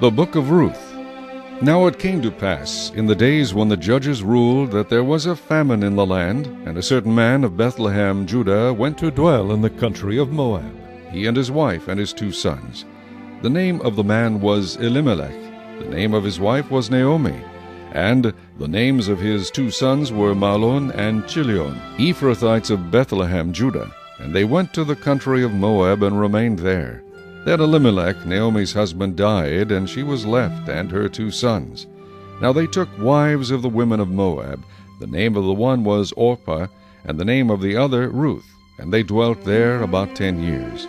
The Book of Ruth. Now it came to pass, in the days when the judges ruled, that there was a famine in the land, and a certain man of Bethlehem, Judah, went to dwell in the country of Moab, he and his wife and his 2 sons. The name of the man was Elimelech, the name of his wife was Naomi, and the names of his 2 sons were Mahlon and Chilion, Ephrathites of Bethlehem, Judah. And they went to the country of Moab and remained there. Then Elimelech, Naomi's husband, died, and she was left, and her 2 sons. Now they took wives of the women of Moab. The name of the one was Orpah, and the name of the other Ruth, and they dwelt there about 10 years.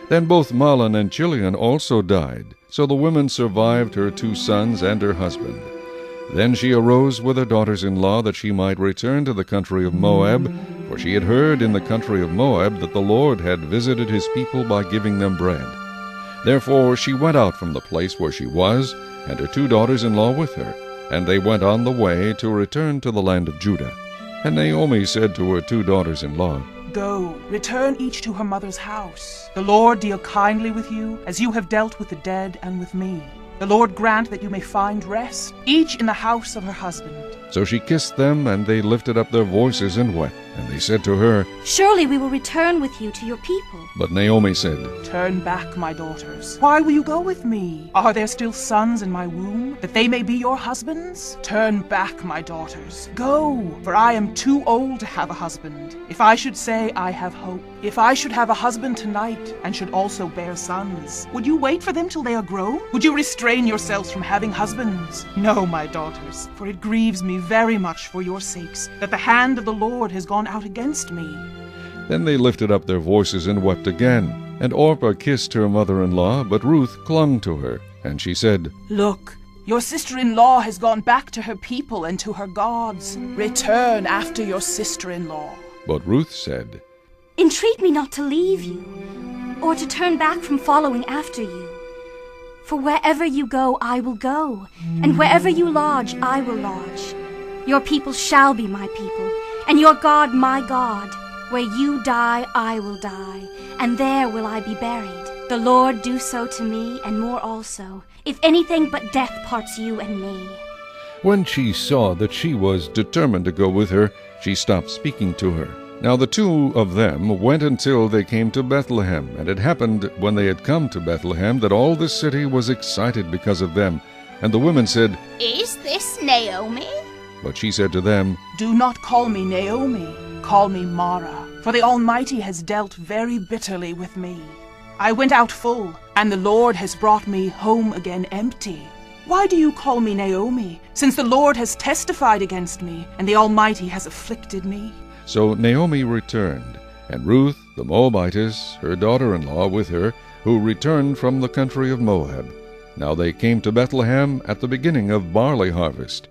Then both Mahlon and Chilion also died, so the women survived her 2 sons and her husband. Then she arose with her daughters-in-law that she might return to the country of Moab, for she had heard in the country of Moab that the Lord had visited his people by giving them bread. Therefore she went out from the place where she was, and her 2 daughters-in-law with her, and they went on the way to return to the land of Judah. And Naomi said to her 2 daughters-in-law, Go, return each to her mother's house. The Lord deal kindly with you, as you have dealt with the dead and with me. The Lord grant that you may find rest, each in the house of her husband. So she kissed them, and they lifted up their voices and wept. And they said to her, Surely we will return with you to your people. But Naomi said, Turn back, my daughters. Why will you go with me? Are there still sons in my womb, that they may be your husbands? Turn back, my daughters. Go, for I am too old to have a husband. If I should say I have hope, if I should have a husband tonight, and should also bear sons, would you wait for them till they are grown? Would you restrain yourselves from having husbands? No, my daughters, for it grieves me very much for your sakes, that the hand of the Lord has gone out against me. Then they lifted up their voices and wept again. And Orpah kissed her mother-in-law, but Ruth clung to her. And she said, Look, your sister-in-law has gone back to her people and to her gods. Return after your sister-in-law. But Ruth said, Entreat me not to leave you, or to turn back from following after you. For wherever you go, I will go, and wherever you lodge, I will lodge. Your people shall be my people, and your God my God. Where you die, I will die, and there will I be buried. The Lord do so to me, and more also, if anything but death parts you and me. When she saw that she was determined to go with her, she stopped speaking to her. Now the 2 of them went until they came to Bethlehem. And it happened, when they had come to Bethlehem, that all the city was excited because of them. And the women said, Is this Naomi? But she said to them, Do not call me Naomi, call me Mara, for the Almighty has dealt very bitterly with me. I went out full, and the Lord has brought me home again empty. Why do you call me Naomi, since the Lord has testified against me, and the Almighty has afflicted me? So Naomi returned, and Ruth the Moabitess, her daughter-in-law, with her, who returned from the country of Moab. Now they came to Bethlehem at the beginning of barley harvest.